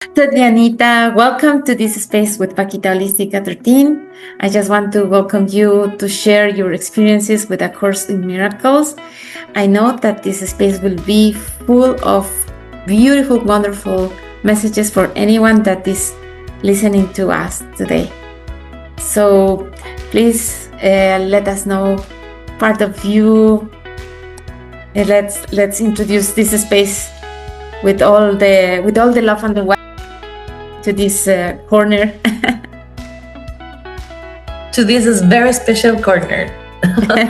So, Dianita, welcome to this space with Pakita Holistica 13. I just want to welcome you to share your experiences with A Course in Miracles. I know that this space will be full of beautiful, wonderful messages for anyone that is listening to us today. So, please let us know part of you. Let's introduce this space with all the love and the light to this corner. To this is very special corner.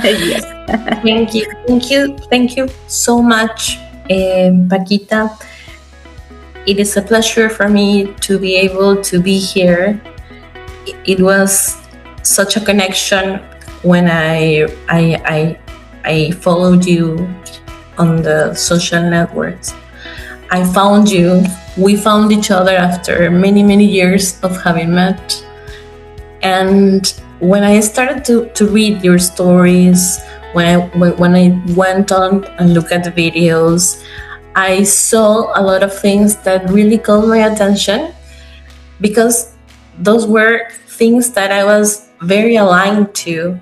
Yes. Thank you so much, Pakita. It is a pleasure for me to be able to be here. It was such a connection when I followed you on the social networks. I found you. We found each other after many years of having met. And when I started to read your stories, when I went on and looked at the videos, I saw a lot of things that really caught my attention, because those were things that I was very aligned to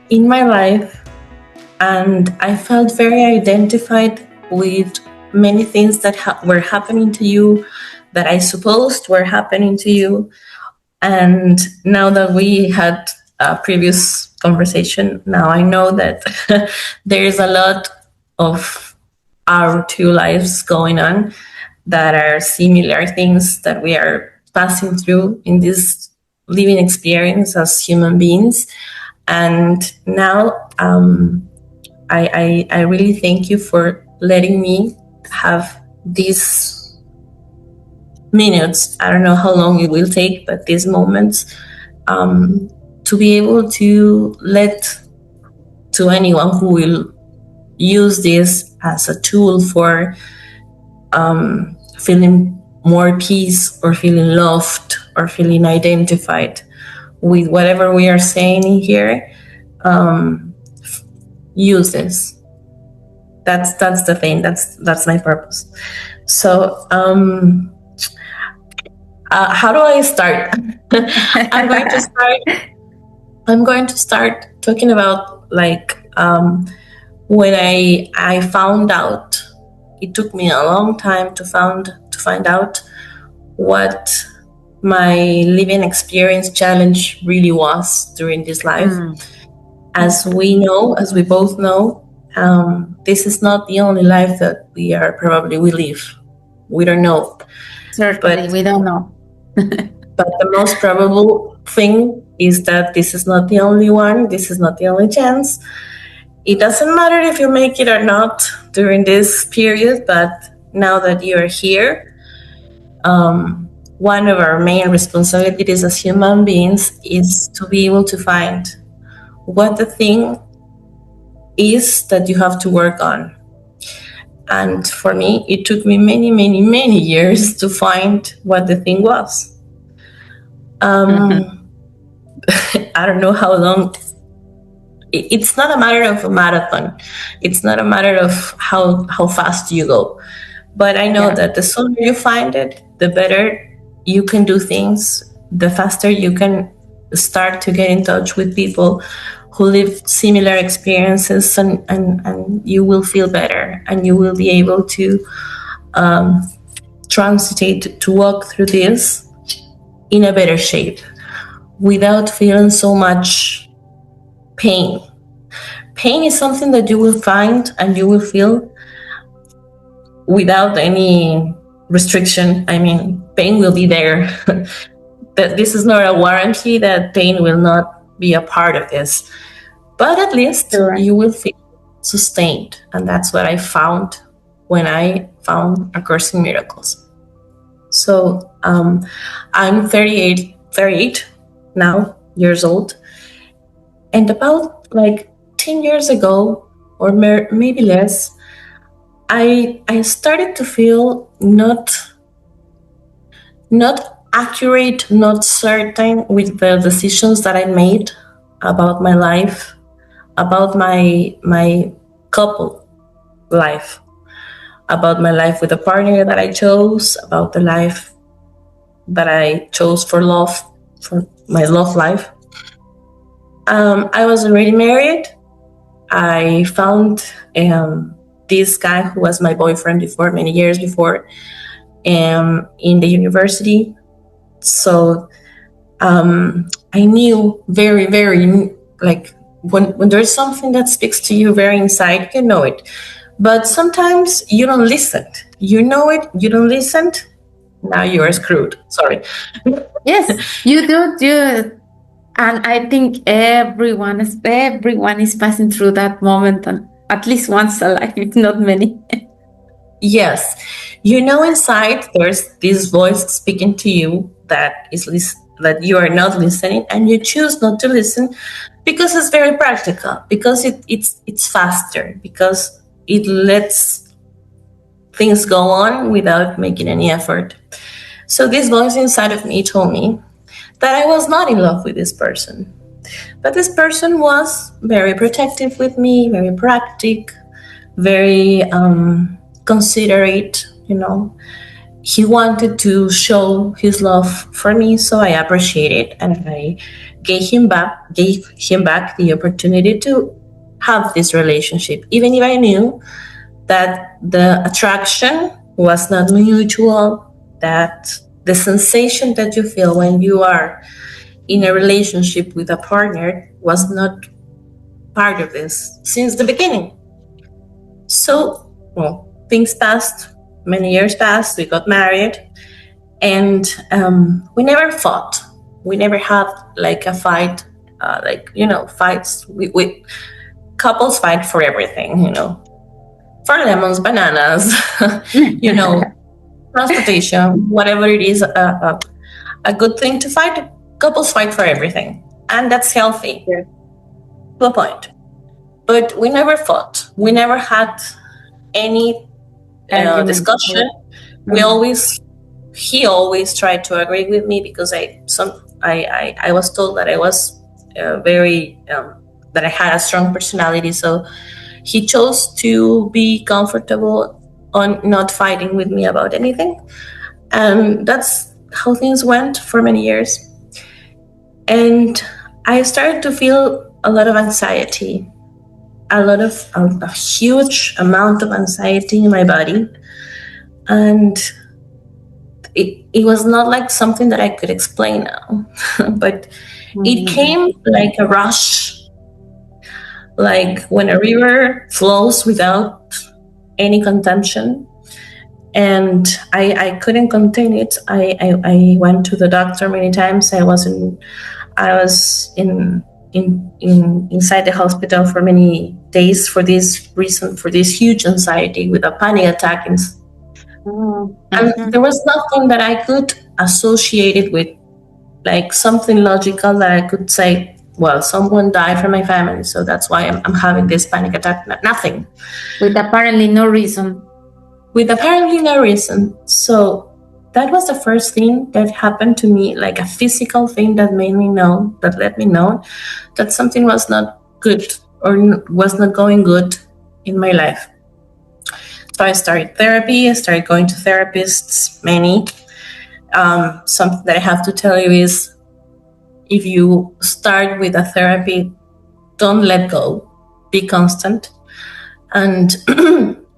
in my life, and I felt very identified with many things that were happening to you, that I supposed were happening to you. And now that we had a previous conversation, now I know that there is a lot of our two lives going on that are similar things that we are passing through in this living experience as human beings. And now I really thank you for letting me have these minutes. I don't know how long it will take, but these moments to be able to let to anyone who will use this as a tool for feeling more peace, or feeling loved, or feeling identified with whatever we are saying in here. Use this. That's the thing. That's my purpose. So how do I start? I'm going to start talking about when I found out. It took me a long time to find out what my living experience challenge really was during this life. As we both know, this is not the only life that we live. We don't know. Certainly, we don't know. But the most probable thing is that this is not the only one. This is not the only chance. It doesn't matter if you make it or not during this period, but now that you are here, one of our main responsibilities as human beings is to be able to find what the thing is that you have to work on. And for me, it took me many years to find what the thing was. I don't know how long. It's not a matter of a marathon. It's not a matter of how fast you go. But I know that the sooner you find it, the better you can do things, the faster you can start to get in touch with people who live similar experiences, and you will feel better, and you will be able to transitate, to walk through this in a better shape without feeling so much pain. Pain is something that you will find and you will feel without any restriction. I mean, pain will be there. That this is not a warranty that pain will not be a part of this, but at least you will feel sustained. And that's what I found when I found A Course in Miracles. So I'm 38 now years old, and about 10 years ago, or maybe less, I started to feel not accurate, not certain with the decisions that I made about my life, about my couple life, about my life with the partner that I chose, about the life that I chose for love, for my love life. I was already married. I found this guy who was my boyfriend before, many years before, in the university. So I knew very, very, like, when there's something that speaks to you very inside, you know it. But sometimes you don't listen. You know it, you don't listen. Now you are screwed. Sorry. Yes, you do. And I think everyone is passing through that moment, and at least once a life, if not many. Yes, you know inside there's this voice speaking to you that that you are not listening, and you choose not to listen because it's very practical, because it's faster, because it lets things go on without making any effort. So this voice inside of me told me that I was not in love with this person, but this person was very protective with me, very practical, very considerate, He wanted to show his love for me, so I appreciate it, and I gave him back the opportunity to have this relationship, even if I knew that the attraction was not mutual, that the sensation that you feel when you are in a relationship with a partner was not part of this since the beginning. So, things passed, many years passed, we got married, and we never fought. We never had like a fight, fights. We couples fight for everything, for lemons, bananas, transportation, whatever it is, a good thing to fight. Couples fight for everything, and that's healthy, to a point. But we never fought. We never had any discussion. He always tried to agree with me, because I was told that I was that I had a strong personality. So he chose to be comfortable on not fighting with me about anything, and that's how things went for many years. And I started to feel a lot of anxiety, a huge amount of anxiety in my body. And it was not like something that I could explain now, but it came like a rush, like when a river flows without any contention. And I couldn't contain it. I went to the doctor many times. I was inside the hospital for many days for this reason, for this huge anxiety with a panic attack. And there was nothing that I could associate it with, like something logical that I could say, well, someone died from my family, so that's why I'm having this panic attack. Nothing. With apparently no reason. So that was the first thing that happened to me, like a physical thing that let me know that something was not good or was not going good in my life. So I started therapy. I started going to therapists, many. Something that I have to tell you is, if you start with a therapy, don't let go. Be constant and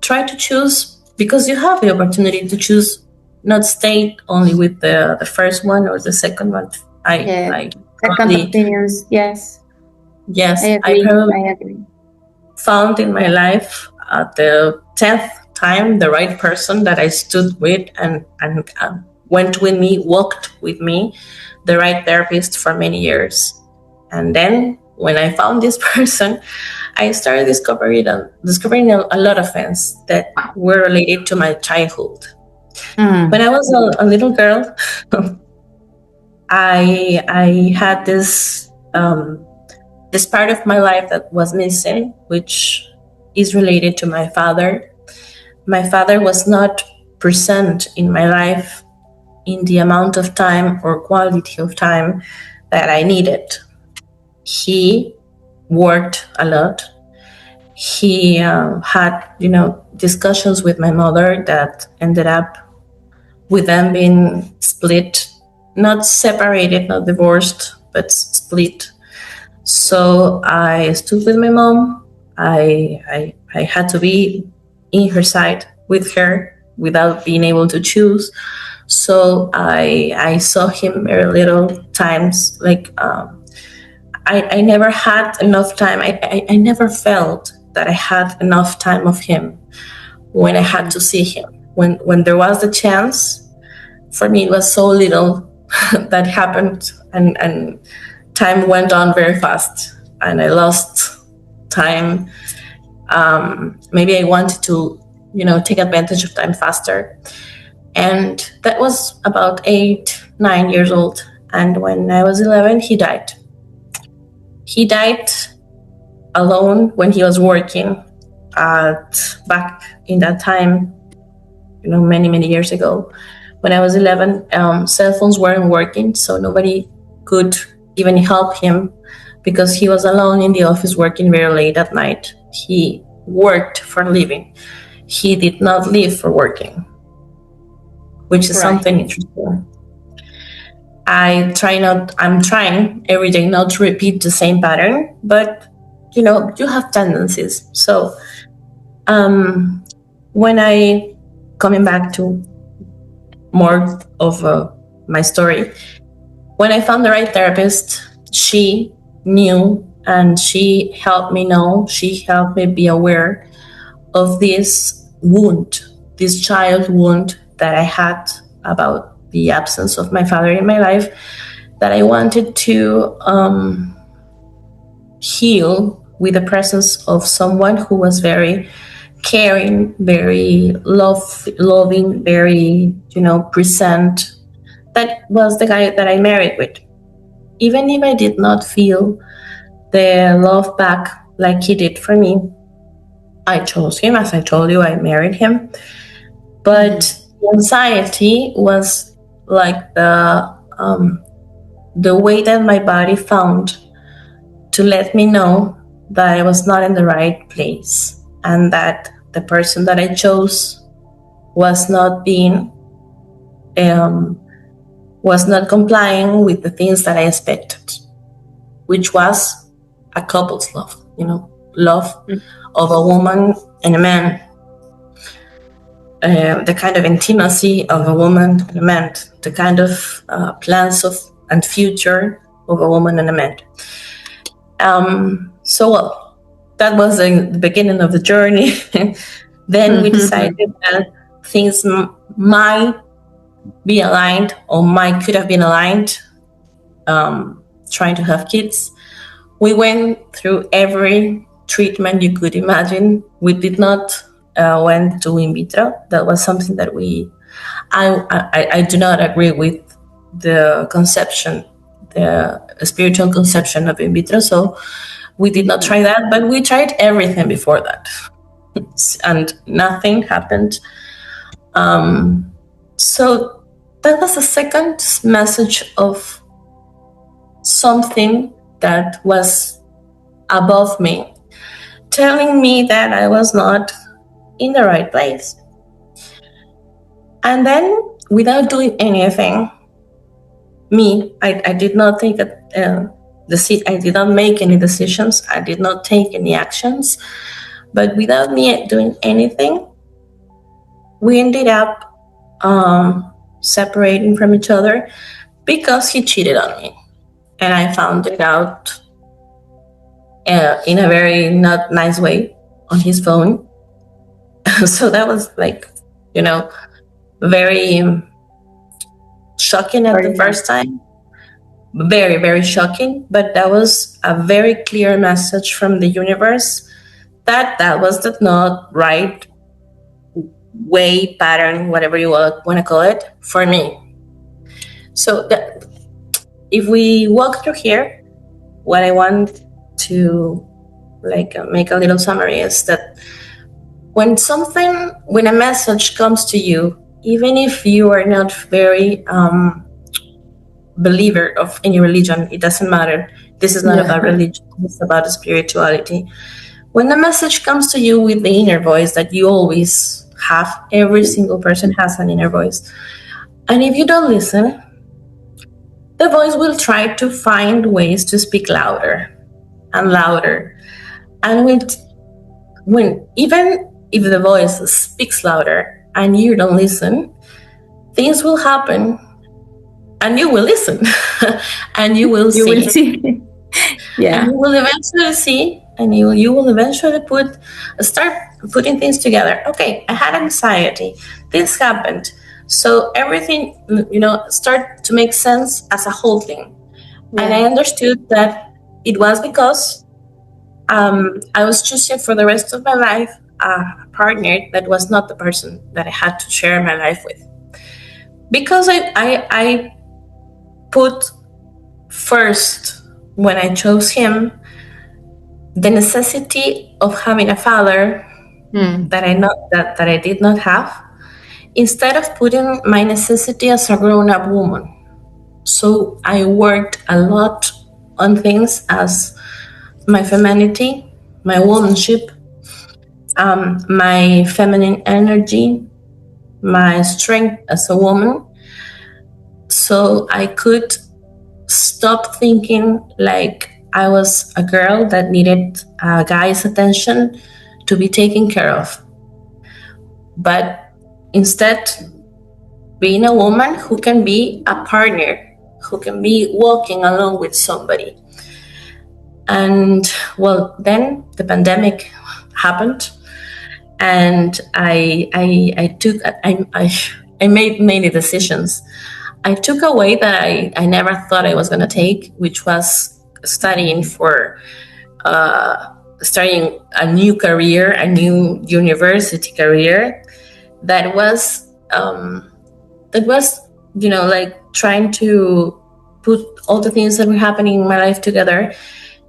try to choose, because you have the opportunity to choose, not stay only with the first one or the second one. Second opinions, yes. Yes, I agree. Found in my life at the 10th time the right person that I stood with and went with me, walked with me, the right therapist for many years. And then when I found this person, I started discovering a lot of things that were related to my childhood. When I was a little girl, I had this part of my life that was missing, which is related to my father. My father was not present in my life in the amount of time or quality of time that I needed. He worked a lot. He had, discussions with my mother that ended up with them being split not separated, not divorced, but split. So I stood with my mom. I had to be in her side with her without being able to choose. So I saw him very little times. Like I never had enough time. I never felt that I had enough time of him when I had to see him. When there was the chance, for me it was so little that happened, and time went on very fast, and I lost time. Maybe I wanted to, take advantage of time faster. And that was about 8, 9 years old. And when I was 11, he died. He died alone when he was working back in that time, many, many years ago. When I was 11, cell phones weren't working, so nobody could even help him because he was alone in the office working very late at night. He worked for a living. He did not live for working, which is something interesting. I'm trying every day not to repeat the same pattern, but you have tendencies. So when I, coming back to more of my story, when I found the right therapist, she knew, and she helped me know, she helped me be aware of this wound, this child wound that I had about the absence of my father in my life, that I wanted to heal with the presence of someone who was very caring, very loving, very, present. That was the guy that I married with. Even if I did not feel the love back like he did for me, I chose him. As I told you, I married him. But anxiety was like the way that my body found to let me know that I was not in the right place, and that the person that I chose was not complying with the things that I expected, which was a couple's love, love of a woman and a man, the kind of intimacy of a woman and a man, the kind of plans and future of a woman and a man. So that was the beginning of the journey. Then we decided that things might be aligned, or could have been aligned, trying to have kids. We went through every treatment you could imagine. We did not went to in vitro. That was something that I do not agree with the conception, the spiritual conception of in vitro. So we did not try that, but we tried everything before that, and nothing happened. So that was the second message of something that was above me, telling me that I was not in the right place. And then, without doing anything, I did not take I did not make any decisions. I did not take any actions. But without me doing anything, we ended up separating from each other because he cheated on me. And I found it out in a very not nice way on his phone. So that was very shocking at the first time. Very, very shocking. But that was a very clear message from the universe that was the not right way, pattern, whatever you want to call it, for me. So if we walk through here, what I want to make a little summary is that when a message comes to you, even if you are not very believer of any religion, it doesn't matter. This is not about religion. It's about spirituality. When the message comes to you with the inner voice that you always have, every single person has an inner voice. And if you don't listen, the voice will try to find ways to speak louder and louder. And when even if the voice speaks louder and you don't listen, things will happen and you will listen and you will see. Will see. Yeah. And you will eventually see, and you will eventually start putting things together. Okay, I had anxiety. This happened. So everything, start to make sense as a whole thing. Yeah. And I understood that it was because I was choosing for the rest of my life a partner that was not the person that I had to share my life with. Because I put first, when I chose him, the necessity of having a father that I did not have, instead of putting my necessity as a grown-up woman. So I worked a lot on things as my femininity, my womanship, my feminine energy, my strength as a woman, so I could stop thinking like I was a girl that needed a guy's attention to be taken care of. But instead, being a woman who can be a partner, who can be walking along with somebody. And well, then the pandemic happened, and I made many decisions. I took a way that I never thought I was going to take, which was studying starting a new career, a new university career that was like trying to put all the things that were happening in my life together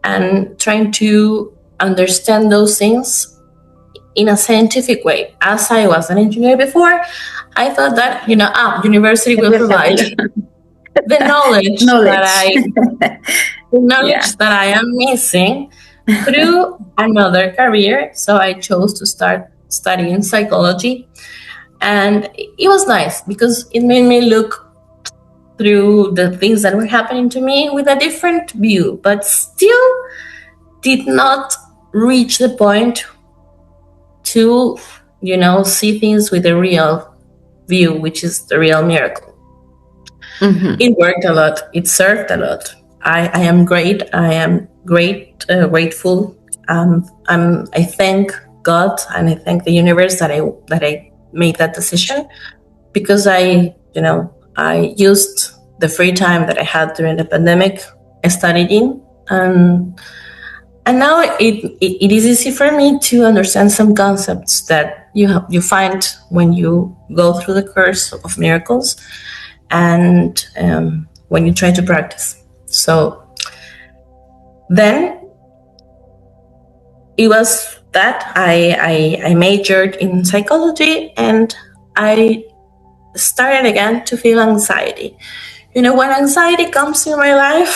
and trying to understand those things in a scientific way. As I was an engineer before, I thought that, university will provide the knowledge that I am missing through another career. So I chose to start studying psychology. And it was nice because it made me look through the things that were happening to me with a different view, but still did not reach the point to, see things with a real view, which is the real miracle. Mm-hmm. It worked a lot. It served a lot. I am great. I am grateful. I thank God and I thank the universe that I made that decision, because I used the free time that I had during the pandemic studying, and now it is easy for me to understand some concepts that you find when you go through the course of miracles, and when you try to practice. So then it was that I majored in psychology, and I started again to feel anxiety. When anxiety comes in my life,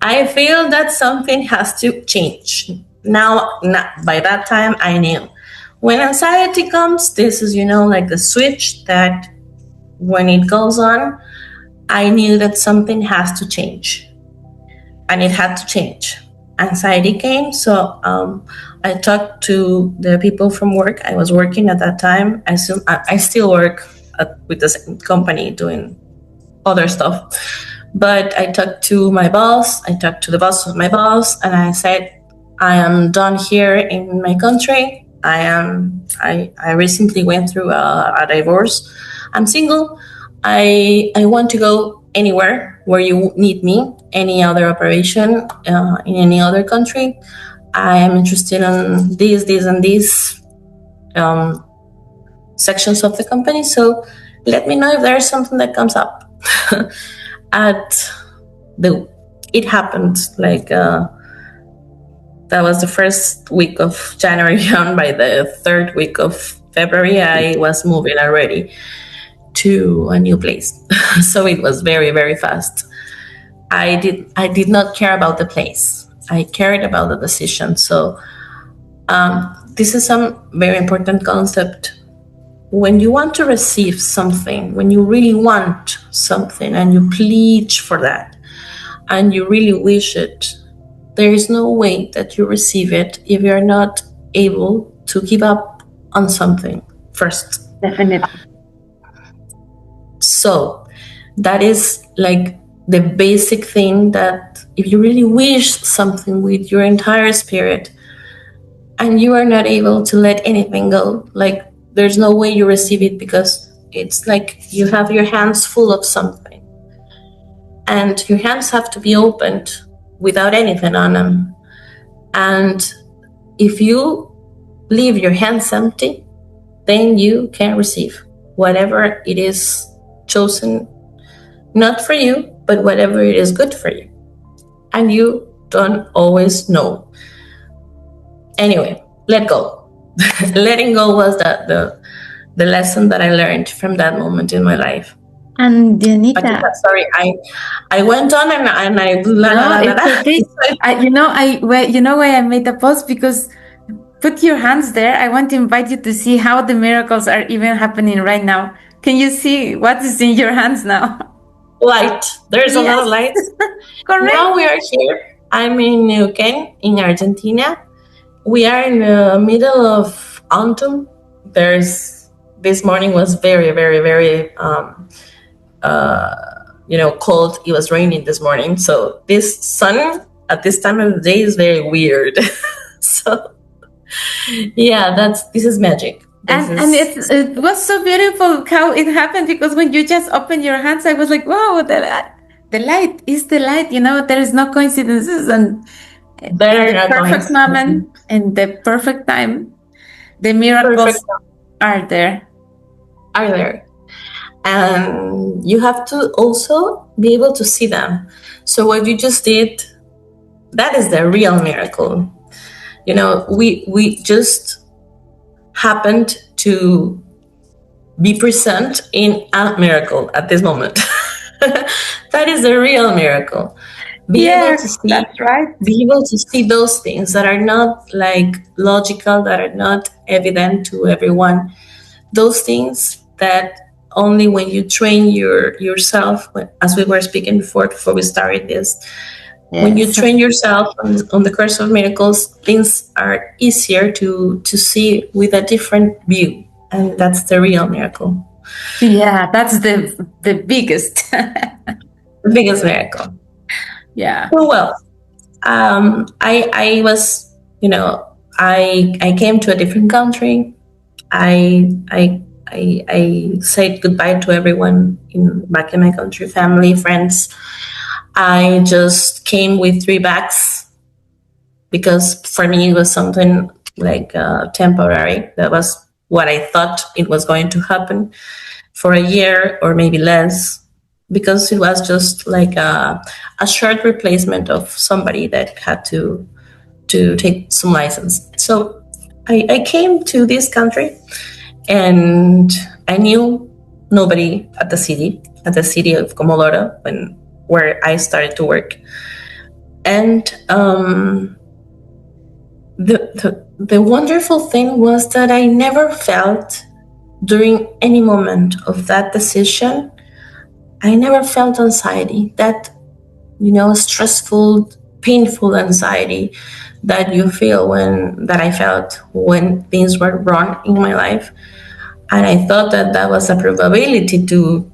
I feel that something has to change. Now, by that time, I knew. When anxiety comes, this is, like the switch that when it goes on, I knew that something has to change. And it had to change. Anxiety came, so I talked to the people from work. I was working at that time. I still work with the same company doing other stuff. But I talked to my boss. I talked to the boss of my boss, and I said, I am done here in my country. I recently went through a divorce. I'm single. I want to go anywhere where you need me, any other operation in any other country. I am interested in these and these sections of the company. So let me know if there's something that comes up. It happened like that was the first week of January, and by the third week of February, I was moving already to a new place. So it was very, very fast. I did not care about the place. I cared about the decision. So this is some very important concept when you want to receive something, when you really want something and you plead for that and you really wish it, there is no way that you receive it if you're not able to give up on something first. Definitely. So that is like the basic thing, that if you really wish something with your entire spirit and you are not able to let anything go, like there's no way you receive it, because it's like you have your hands full of something and your hands have to be opened without anything on them. And if you leave your hands empty, then you can receive whatever it is chosen, not for you, but whatever it is good for you. And you don't always know. Anyway, let go. Letting go was the lesson that I learned from that moment in my life. And Dianita, sorry, I went on and I you know why I made the post, because put your hands there. I want to invite you to see how the miracles are even happening right now. Can you see what is in your hands now? Light. There's a lot of light. Correct. Now we are here. I'm in 𝙬𝙤𝙪𝙧𝙨 in Argentina. We are in the middle of autumn. This morning was very, very, very cold. It was raining this morning. So this sun at this time of the day is very weird. So yeah, this is magic. It was so beautiful how it happened, because when you just open your hands, I was like, wow, the light is the light. There is no coincidences, and the perfect moment and the perfect time, the miracles are there. And you have to also be able to see them. So what you just did, that is the real miracle. We just happened to be present in a miracle at this moment. That is the real miracle. That's right. Be able to see those things that are not like logical, that are not evident to everyone. Those things that only when you train yourself, as we were speaking before we started this, when you train yourself on the Course of Miracles, things are easier to see with a different view. And that's the real miracle. Yeah, that's the biggest. The biggest miracle. Yeah. Well, I was, I came to a different country. I said goodbye to everyone back in my country, family, friends. I just came with 3 bags because for me it was something like temporary. That was what I thought it was going to happen for a year or maybe less, because it was just like a short replacement of somebody that had to take some license. So I came to this country and I knew nobody at the city of Comodoro where I started to work. And the wonderful thing was that I never felt during any moment of that decision, I never felt anxiety, that, stressful, painful anxiety that you feel that I felt when things were wrong in my life. And I thought that was a probability to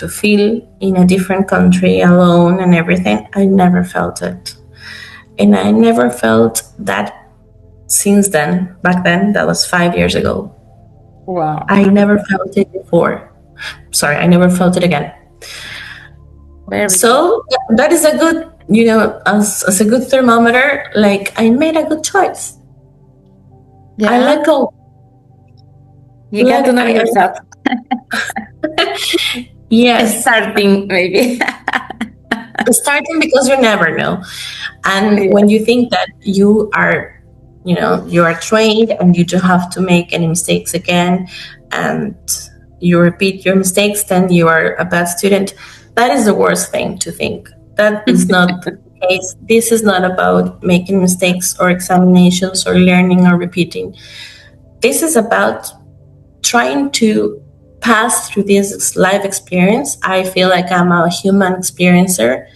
feel in a different country alone and everything. I never felt it. And I never felt that since then. Back then, that was 5 years ago. Wow. I never felt it before. Sorry, I never felt it again. So that is a good, as a good thermometer, like I made a good choice. Yeah. I let go. You got to know yourself. Yes. Starting, maybe. Starting, because you never know. And when you think that you are trained and you don't have to make any mistakes again, and you repeat your mistakes, then you are a bad student. That is the worst thing to think. That is not the case. This is not about making mistakes or examinations or learning or repeating. This is about trying to pass through this life experience, I feel like I'm a human experiencer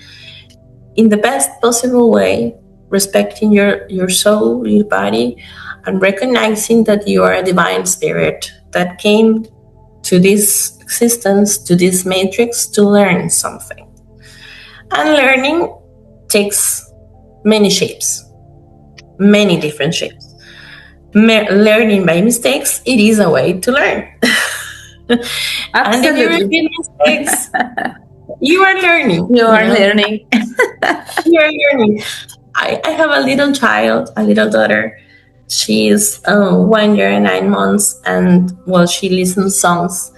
in the best possible way, respecting your soul, your body, and recognizing that you are a divine spirit that came to this existence, to this matrix, to learn something. And learning takes many shapes, many different shapes. Learning by mistakes, it is a way to learn. And if you repeat mistakes, you are learning. You are learning. You are learning. I have a little child, a little daughter. She's 1 year and 9 months, and well, she listens songs,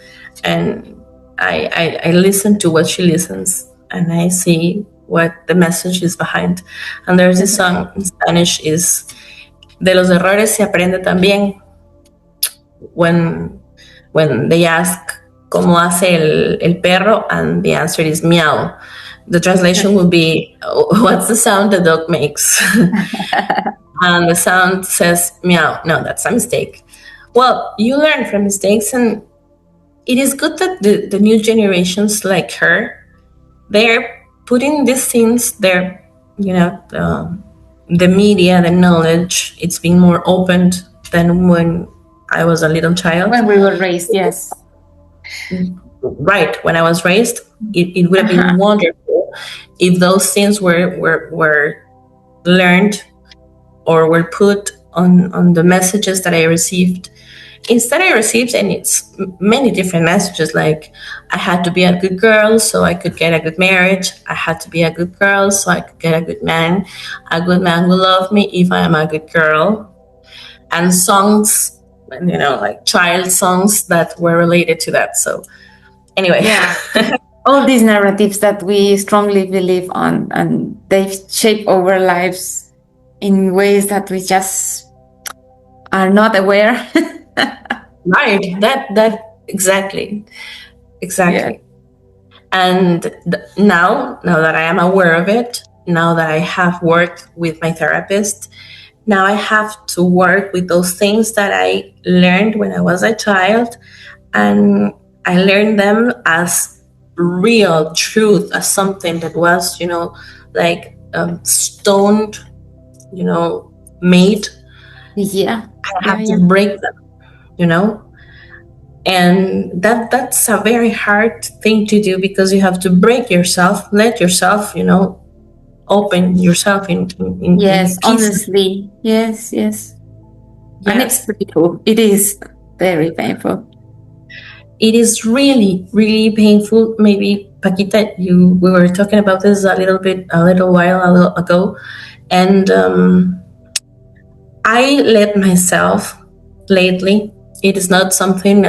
and I listen to what she listens, and I see what the message is behind. And there's this song in Spanish is "De los errores se aprende también." When they ask ¿Cómo hace el perro? And the answer is meow. The translation would be, what's the sound the dog makes? And the sound says meow. No, that's a mistake. Well, you learn from mistakes, and it is good that the new generations like her, they're putting these things there, the media, the knowledge, it's been more opened than when I was a little child. When we were raised, yes. Right, when I was raised, it would have been wonderful if those things were learned or were put on the messages that I received. Instead, I received, and it's many different messages, like I had to be a good girl so I could get a good marriage. I had to be a good girl so I could get a good man. A good man will love me if I am a good girl. And songs, like child songs that were related to that. So anyway. Yeah. All these narratives that we strongly believe on, and they shape our lives in ways that we just are not aware. Right. That exactly. Yeah. And now that I am aware of it, now that I have worked with my therapist, now I have to work with those things that I learned when I was a child, and I learned them as real truth, as something that was, like stoned, made. Yeah. I have to break them, and that's a very hard thing to do, because you have to break yourself, let yourself, open yourself in yes, honestly. Yes. And it's painful. It is very painful. It is really, really painful. Maybe, Pakita, we were talking about this a little while ago, and I let myself lately. It is not something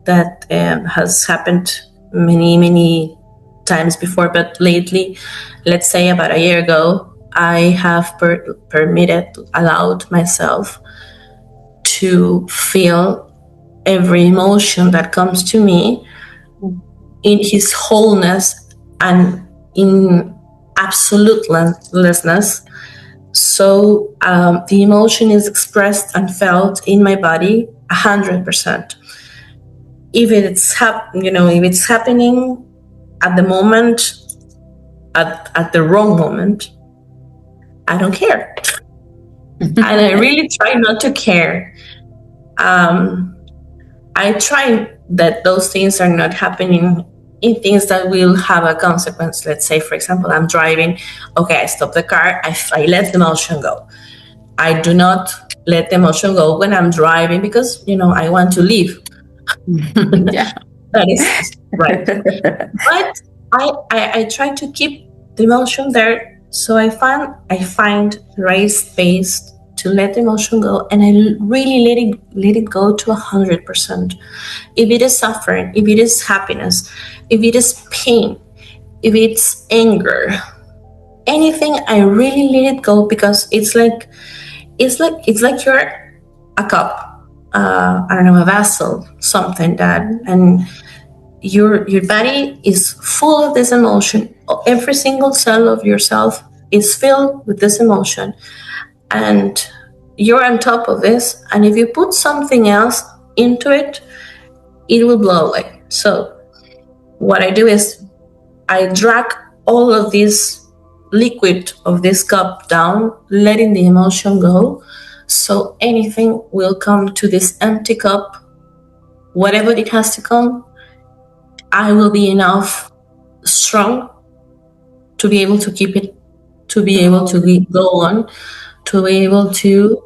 that has happened many times before, but lately, let's say about a year ago, I have allowed myself to feel every emotion that comes to me in his wholeness and in absolutelessness. So the emotion is expressed and felt in my body 100%. If it's happening at the moment, at the wrong moment, I don't care. And I really try not to care. I try that those things are not happening in things that will have a consequence. Let's say, for example, I'm driving. Okay, I stop the car. I let the emotion go. I do not let the emotion go when I'm driving, because, I want to leave. Yeah. That is right. But I try to keep the emotion there. So I find the right space to let the emotion go, and I really let it go to 100%. If it is suffering, if it is happiness, if it is pain, if it's anger, anything, I really let it go, because it's like you're a cup, a vessel, something that, and your body is full of this emotion. Every single cell of yourself is filled with this emotion, and you're on top of this. And if you put something else into it, it will blow away. So what I do is I drag all of this liquid of this cup down, letting the emotion go. So anything will come to this empty cup, whatever it has to come, I will be enough strong to be able to keep it, to be able to go on, to be able to,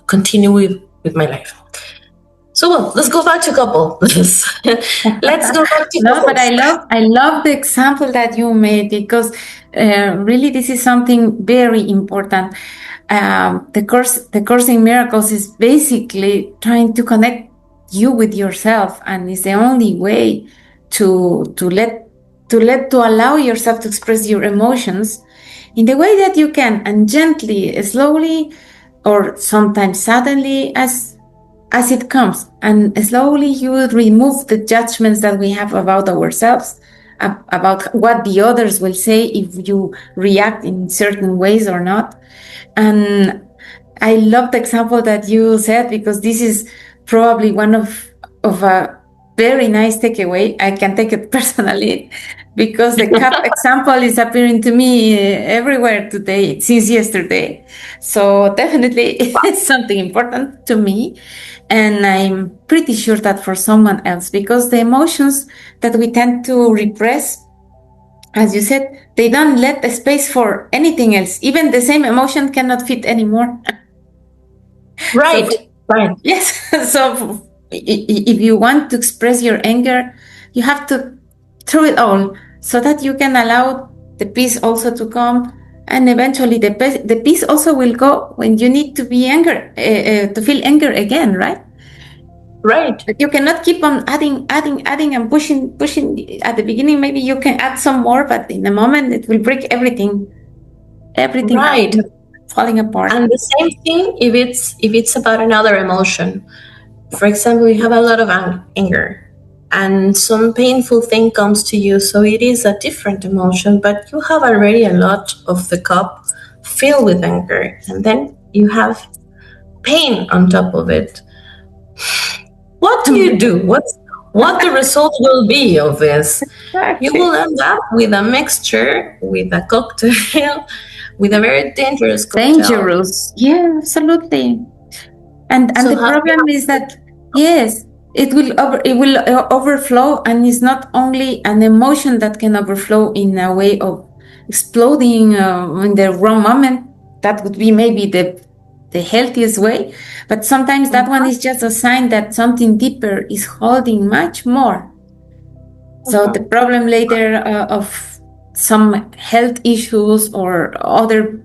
continue with my life. So well, let's go back to couple. Let's go back to No, but couples. I love the example that you made, because really this is something very important. The course in miracles is basically trying to connect you with yourself, and it's the only way to allow yourself to express your emotions in the way that you can, and gently, slowly, or sometimes suddenly, as it comes. And slowly you remove the judgments that we have about ourselves, about what the others will say if you react in certain ways or not. And I love the example that you said, because this is probably one of a very nice takeaway. I can take it personally, because the cup example is appearing to me everywhere today, since yesterday. So definitely it's something important to me. And I'm pretty sure that for someone else, because the emotions that we tend to repress, as you said, they don't let the space for anything else. Even the same emotion cannot fit anymore. Right, So, right. yes. So if you want to express your anger, you have to throw it all, so that you can allow the peace also to come. And eventually the peace also will go when you need to be anger, to feel anger again, right? Right. But you cannot keep on adding, and pushing. At the beginning, maybe you can add some more, but in a moment, it will break everything Right. falling apart. And the same thing if it's about another emotion. For example, you have a lot of anger, and some painful thing comes to you, so it is a different emotion, but you have already a lot of the cup filled with anger, and then you have pain on top of it. What do you do? What the result will be of this? Exactly. You will end up with a mixture, with a cocktail, with a very dangerous cocktail. Dangerous. Yeah, absolutely. And So the problem is that, yes, it will overflow, and it's not only an emotion that can overflow in a way of exploding in the wrong moment. That would be maybe the healthiest way, but sometimes that one is just a sign that something deeper is holding much more. So the problem later of some health issues or other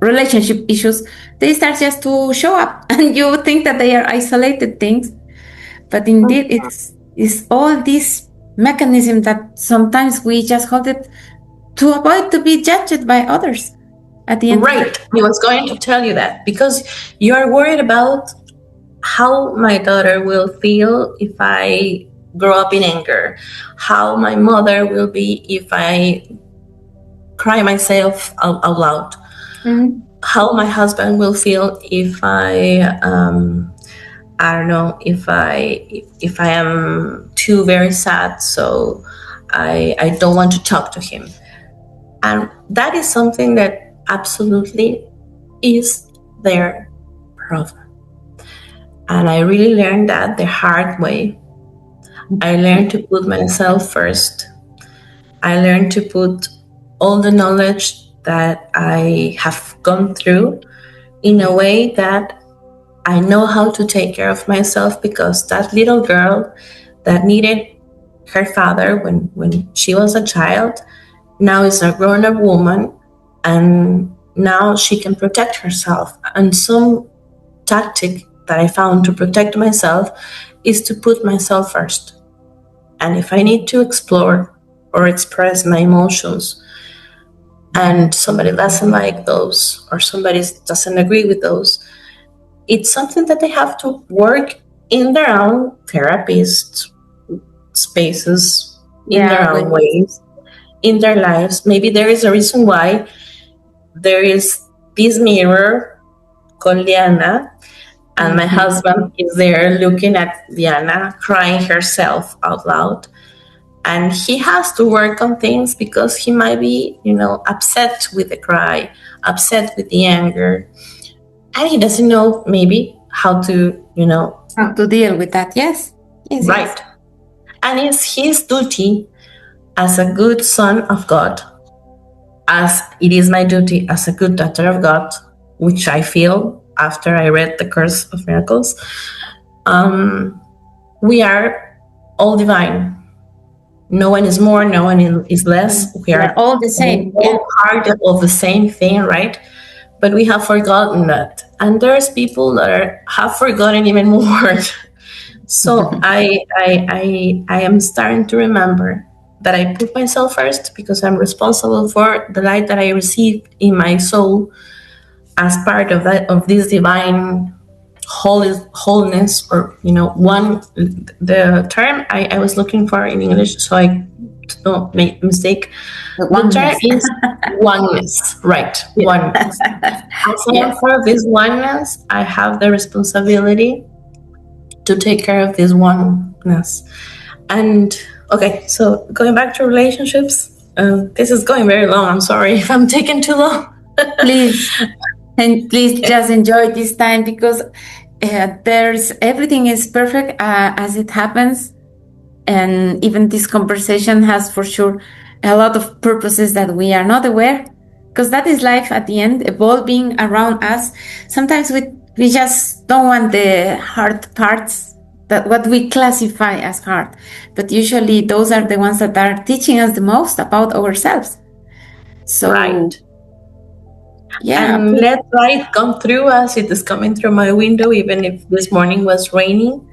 relationship issues, they start just to show up, and you think that they are isolated things, but indeed it's all this mechanism that sometimes we just hold it to avoid to be judged by others at the end. Right. I was going to tell you that, because you are worried about how my daughter will feel if I grow up in anger, how my mother will be if I cry myself out loud, how my husband will feel if I don't know, if I am too very sad, so I don't want to talk to him. And that is something that absolutely is their problem. And I really learned that the hard way. I learned to put myself first. I learned to put all the knowledge that I have gone through in a way that I know how to take care of myself, because that little girl that needed her father when she was a child now is a grown-up woman, and now she can protect herself. And some tactic that I found to protect myself is to put myself first. And if I need to explore or express my emotions, and somebody doesn't like those, or somebody doesn't agree with those, it's something that they have to work in their own therapist spaces, in their own ways, in their lives. Maybe there is a reason why there is this mirror called Diana, And my husband is there looking at Diana, crying herself out loud. And he has to work on things because he might be, upset with the cry, upset with the anger. And he doesn't know maybe how to, how to deal with that. Yes. Right. Yes. And it's his duty as a good son of God, as it is my duty as a good daughter of God, which I feel after I read the Course of Miracles. We are all divine. No one is more, no one is less. We are all the same. All part of the same thing, right? But we have forgotten that. And there's people that have forgotten even more. So I am starting to remember that I put myself first because I'm responsible for the light that I received in my soul as part of this divine wholeness, or one. The term I was looking for in English, so I don't make a mistake. The term is oneness, right? Yeah. Oneness. As I am part of this oneness, I have the responsibility to take care of this oneness. And okay, so going back to relationships, this is going very long. I'm sorry if I'm taking too long. Please just enjoy this time, because everything is perfect as it happens. And even this conversation has for sure a lot of purposes that we are not aware, because that is life at the end, evolving around us. Sometimes we just don't want the hard parts, that what we classify as hard, but usually those are the ones that are teaching us the most about ourselves. So right. Yeah, and let light come through as it is coming through my window, even if this morning was raining.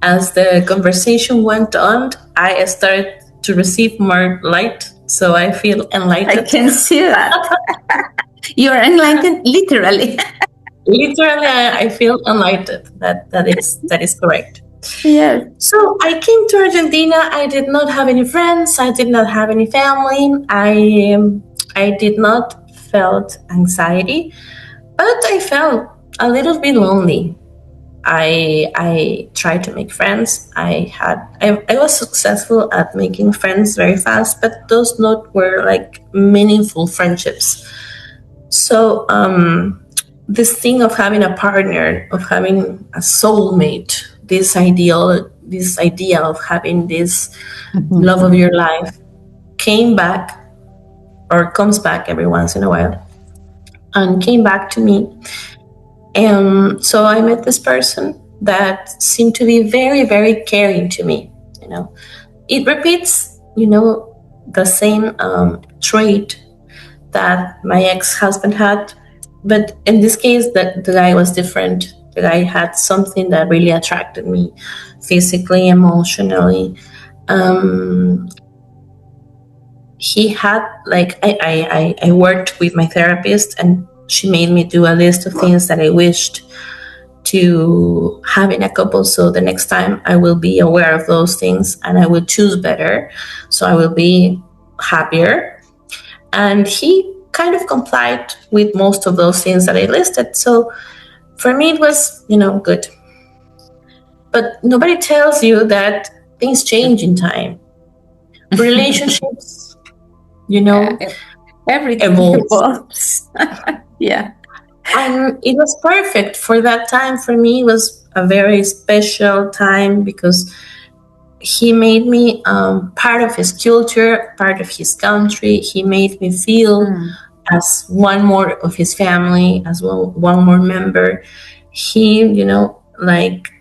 As the conversation went on, I started to receive more light, so I feel enlightened. I can see that. You're enlightened, literally. Literally, I feel enlightened. That is correct. Yes. So I came to Argentina. I did not have any friends. I did not have any family. I did not felt anxiety, but I felt a little bit lonely. I tried to make friends. I was successful at making friends very fast, but those not were like meaningful friendships. So this thing of having a partner, of having a soulmate, this idea of having this love of your life came back, or comes back every once in a while, and came back to me. And so I met this person that seemed to be very, very caring to me. It repeats, the same trait that my ex-husband had, but in this case, the guy was different. The guy had something that really attracted me, physically, emotionally. He had, like, I worked with my therapist, and she made me do a list of things that I wished to have in a couple, so the next time I will be aware of those things and I will choose better, so I will be happier. And he kind of complied with most of those things that I listed. So for me, it was, good. But nobody tells you that things change in time. Relationships, everything evolves. Yeah. And it was perfect for that time. For me, it was a very special time because he made me part of his culture, part of his country. He made me feel as one more of his family, as one more member. He,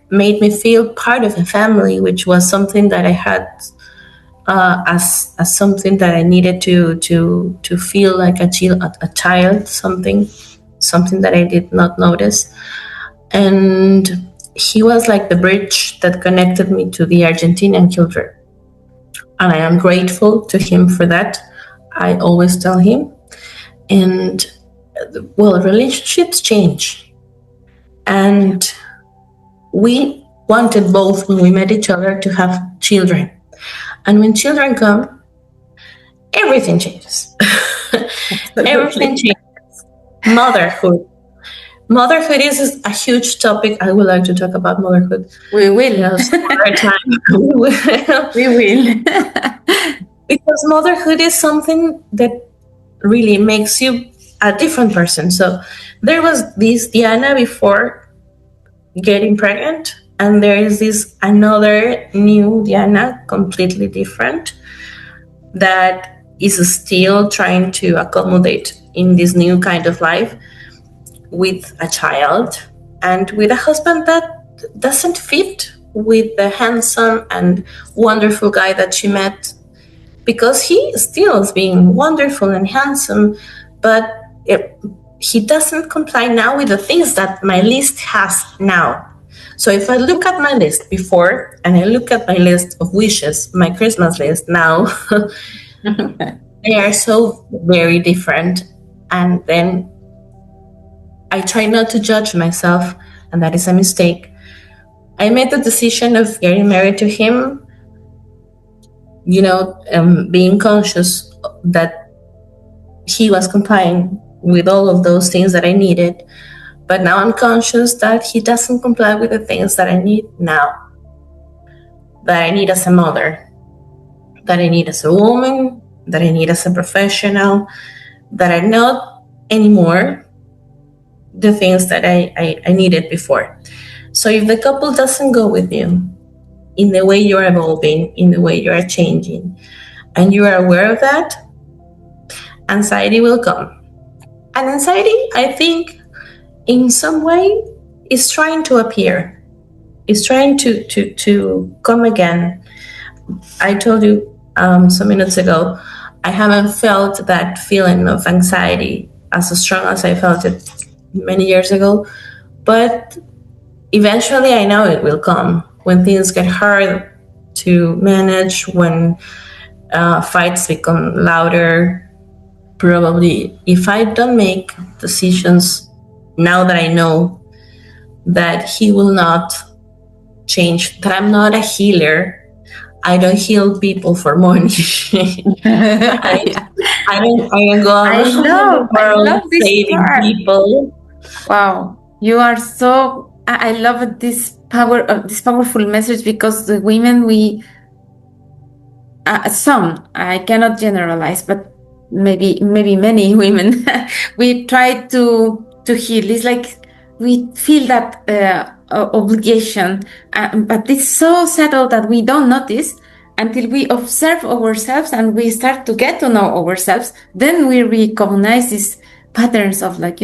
made me feel part of the family, which was something that I had as something that I needed to feel like a child, something that I did not notice. And he was like the bridge that connected me to the Argentinian culture. And I am grateful to him for that. I always tell him. And, relationships change. And we wanted both, when we met each other, to have children. And when children come, everything changes. Everything changes. Motherhood, Motherhood is a huge topic. I would like to talk about motherhood. We will. Some other time. We will. We will. Because motherhood is something that really makes you a different person. So there was this Diana before getting pregnant, and there is this another new Diana, completely different, that is still trying to accommodate in this new kind of life with a child and with a husband that doesn't fit with the handsome and wonderful guy that she met, because he still is being wonderful and handsome, but he doesn't comply now with the things that my list has now. So if I look at my list before and I look at my list of wishes, my Christmas list now, they are so very different. And then I try not to judge myself, and that is a mistake. I made the decision of getting married to him, being conscious that he was complying with all of those things that I needed. But now I'm conscious that he doesn't comply with the things that I need now, that I need as a mother, that I need as a woman, that I need as a professional, that are not anymore the things that I needed before. So if the couple doesn't go with you in the way you're evolving, in the way you are changing, and you are aware of that, anxiety will come. And anxiety, I think, in some way, is trying to appear. It's trying to come again. I told you some minutes ago, I haven't felt that feeling of anxiety as strong as I felt it many years ago. But eventually, I know it will come when things get hard to manage, when fights become louder. Probably if I don't make decisions now that I know that he will not change, that I'm not a healer, I don't heal people for money. I don't go around the world saving people. Wow, you are so. I love this powerful message, because the women some, I cannot generalize, but maybe many women, we try to heal. It's like we feel that obligation, but it's so subtle that we don't notice until we observe ourselves and we start to get to know ourselves. Then we recognize these patterns of, like,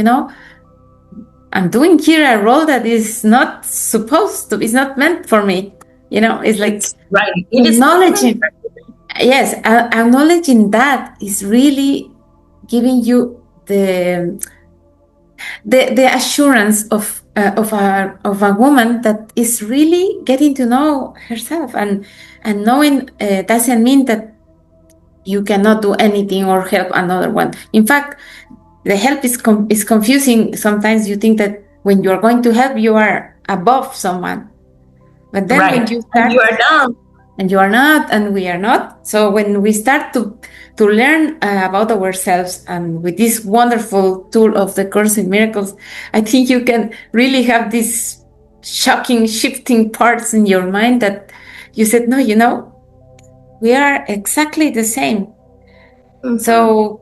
I'm doing here a role that is not supposed to, it's not meant for me. It's like, right. Acknowledging. Yes, acknowledging that is really giving you the assurance of a woman that is really getting to know herself, and knowing doesn't mean that you cannot do anything or help another one. In fact, the help is confusing. Sometimes you think that when you are going to help, you are above someone, but then when you start, and you are down. And you are not, and we are not. So when we start to learn about ourselves, and with this wonderful tool of the Course in Miracles, I think you can really have these shocking, shifting parts in your mind that you said, no, we are exactly the same. Mm-hmm. So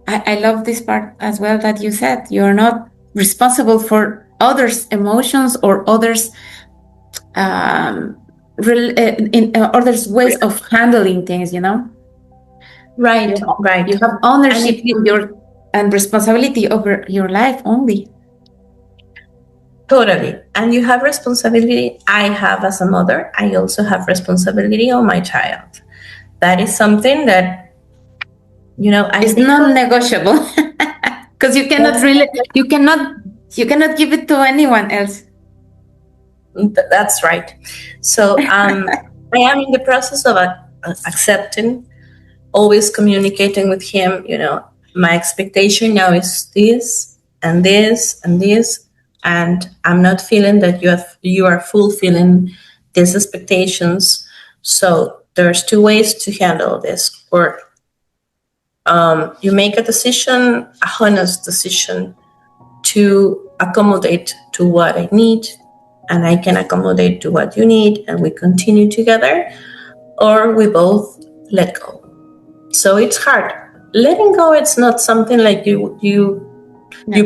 I love this part as well that you said. You are not responsible for others' emotions or others' in others' ways of handling things, Right, right. You have ownership and responsibility over your life only. Totally. And you have responsibility. I have, as a mother, I also have responsibility on my child. That is something that, it's non-negotiable, because you cannot you cannot give it to anyone else. That's right. So I am in the process of accepting, always communicating with him. My expectation now is this and this and this, and I'm not feeling that you are fulfilling these expectations. So there's two ways to handle this. Or you make a decision, a honest decision, to accommodate to what I need, and I can accommodate to what you need, and we continue together, or we both let go. So it's hard. Letting go, it's not something like you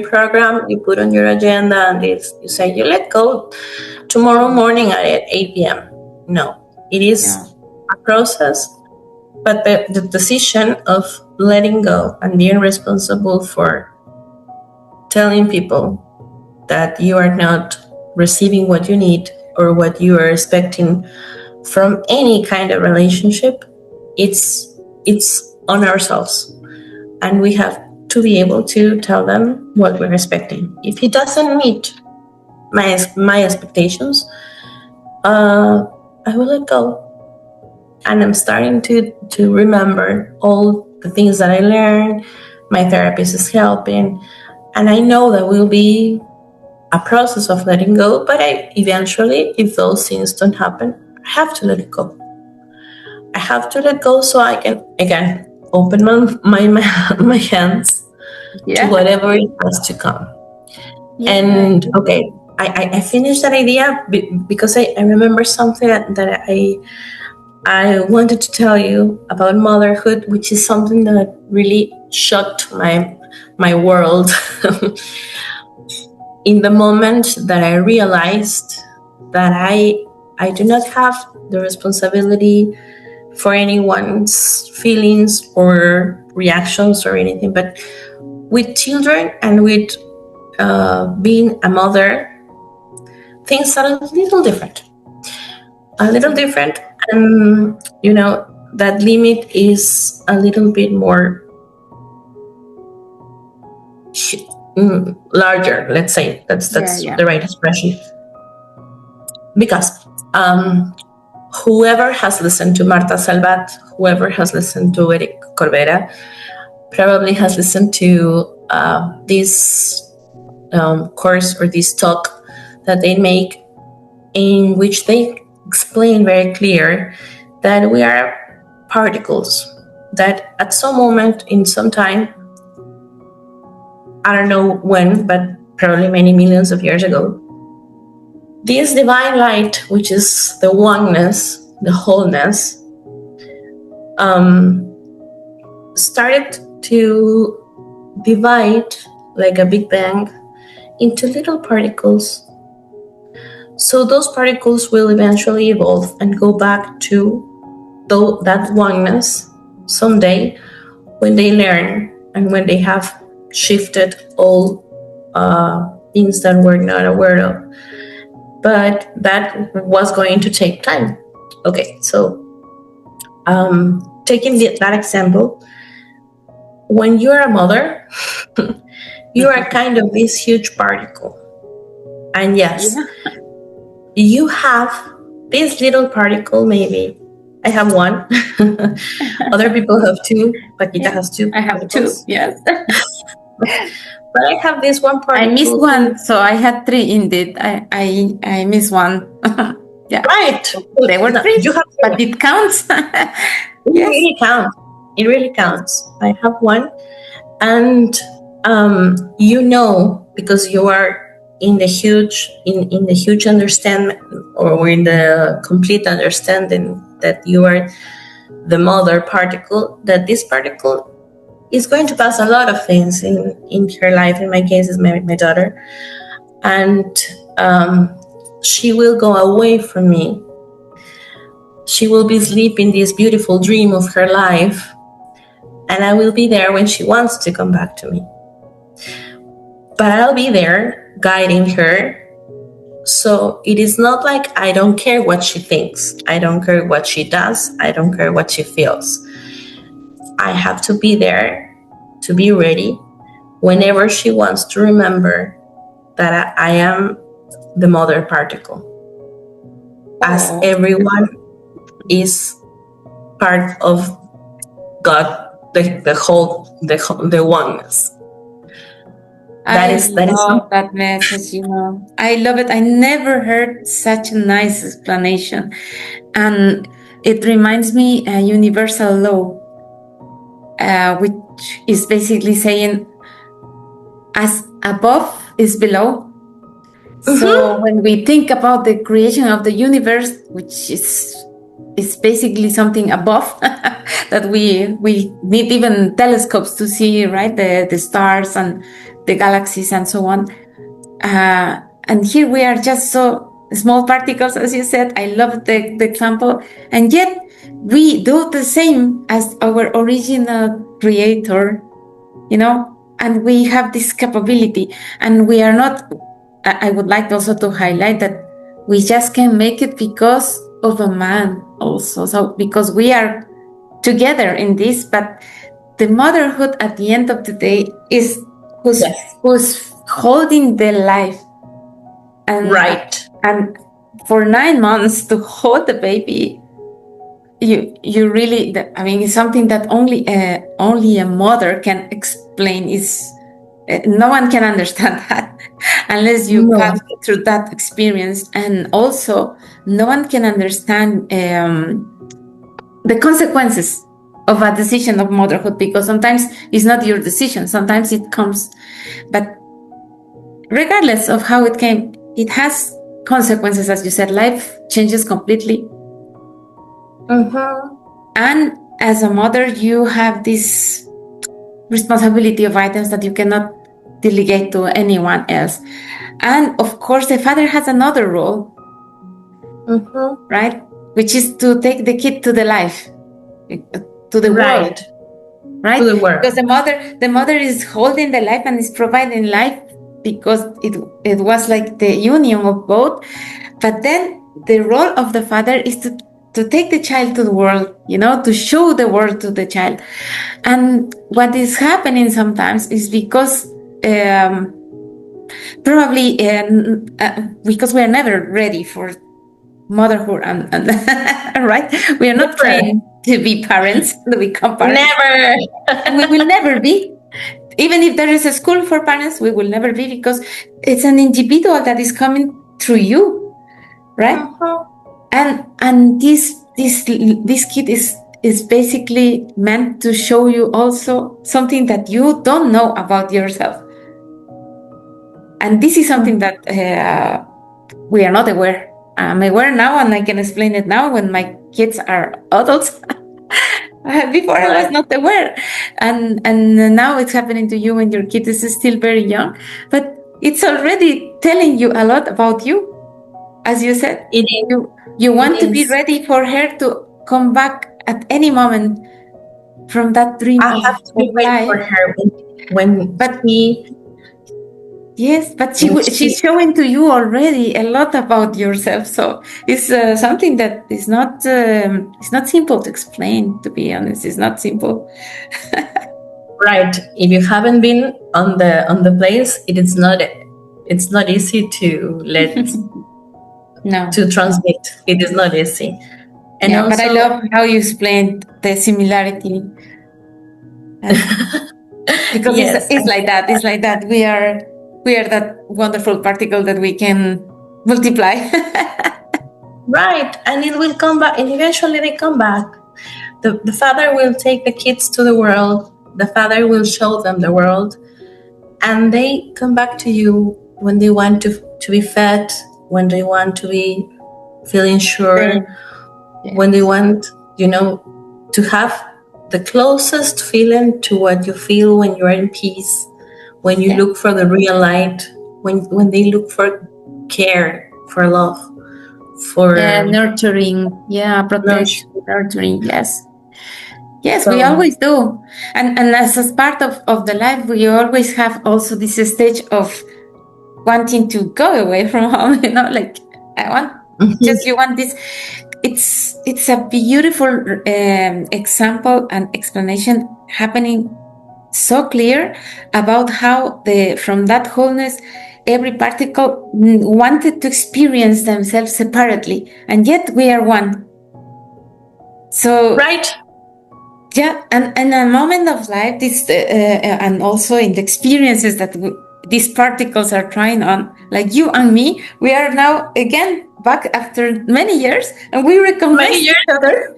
program, you put on your agenda, and you say you let go tomorrow morning at 8 p.m. No, it is a process, but the decision of letting go and being responsible for telling people that you are not receiving what you need or what you are expecting from any kind of relationship, it's on ourselves, and we have to be able to tell them what we're expecting. If it doesn't meet my expectations, I will let go. And I'm starting to remember all the things that I learned. My therapist is helping, and I know that will be a process of letting go, but eventually, if those things don't happen, I have to let it go. I have to let go so I can, again, open my hands to whatever it has to come. And okay, I finished that idea because I remember something that I wanted to tell you about motherhood, which is something that really shocked my world. In the moment that I realized that I do not have the responsibility for anyone's feelings or reactions or anything, but with children and with being a mother, things are a little different. And that limit is a little bit more larger, let's say. That's the right expression. Because whoever has listened to Marta Salvat, whoever has listened to Eric Corbera, probably has listened to this course or this talk that they make, in which they explain very clear that we are particles, that at some moment in some time, I don't know when, but probably many millions of years ago, this divine light, which is the oneness, the wholeness, started to divide like a Big Bang into little particles. So those particles will eventually evolve and go back to that oneness someday, when they learn and when they have shifted all things that we're not aware of. But that was going to take time. Okay, so taking that example, when you're a mother, you are kind of this huge particle. And yes, you have this little particle, maybe. I have one. Other people have two. Pakita has two. I have particles. Two, yes. But I have this one particle. I missed one, so I had three indeed. I missed one. Yeah. Right. There were three, but it counts. It really counts. It really counts. I have one. And because you are in the huge understanding, or in the complete understanding that you are the mother particle, that this particle is going to pass a lot of things in her life. In my case, is my daughter. And she will go away from me. She will be sleeping this beautiful dream of her life, and I will be there when she wants to come back to me. But I'll be there guiding her. So it is not like I don't care what she thinks. I don't care what she does. I don't care what she feels. I have to be there to be ready whenever she wants to remember that I am the mother particle. As everyone is part of God, the oneness. I love that message, I love it. I never heard such a nice explanation. And it reminds me a universal law, which is basically saying, as above, is below. So when we think about the creation of the universe, which is basically something above that we need even telescopes to see, right? The stars and the galaxies and so on. And here we are just so small particles, as you said. I love the example. And yet we do the same as our original creator, and we have this capability. And we are not, I would like also to highlight that we just can make it because of a man also. So because we are together in this, but the motherhood at the end of the day is who's holding the life. And, right. And for 9 months to hold the baby, you really, it's something that only a mother can explain. No one can understand that unless you pass through that experience. And also, no one can understand the consequences of a decision of motherhood, because sometimes it's not your decision, sometimes it comes. But regardless of how it came, it has consequences. As you said, life changes completely. And as a mother, you have this responsibility of items that you cannot delegate to anyone else. And of course, the father has another role, right? Which is to take the kid to the life, to the world, right? To the world. Because the mother is holding the life and is providing life, because it was like the union of both. But then the role of the father is to take the child to the world, to show the world to the child. And what is happening sometimes is because probably because we are never ready for motherhood, and right? We are not trained to be parents, to become parents. Never. And we will never be. Even if there is a school for parents, we will never be, because it's an individual that is coming through you, right? And this kid is basically meant to show you also something that you don't know about yourself. And this is something that we are not aware. I'm aware now, and I can explain it now when my kids are adults. Before I was not aware, and now it's happening to you when your kid is still very young, but it's already telling you a lot about you. As you said, you want to be ready for her to come back at any moment from that dream. I have to be ready for her Yes, but she's showing to you already a lot about yourself. So it's something that is not it's not simple to explain. To be honest, it's not simple. Right. If you haven't been on the place, it's not easy to let to transmit. It is not easy. And also, but I love how you explained the similarity. Because it's like that. It's like that. We are that wonderful particle that we can multiply. Right. And it will come back, and eventually they come back. The father will take the kids to the world. The father will show them the world. And they come back to you when they want to be fed, when they want to be feeling sure, when they want, to have the closest feeling to what you feel when you're in peace, when you look for the real light, when they look for care, for love, for nurturing, protection, nurturing, yes, so, we always do. And as part of the life, we always have also this stage of wanting to go away from home, like I want, just you want this. It's a beautiful example and explanation happening so clear about how from that wholeness, every particle wanted to experience themselves separately, and yet we are one. So and in a moment of life, this and also in the experiences that these particles are trying on, like you and me, we are now again back after many years, and we recognize each other.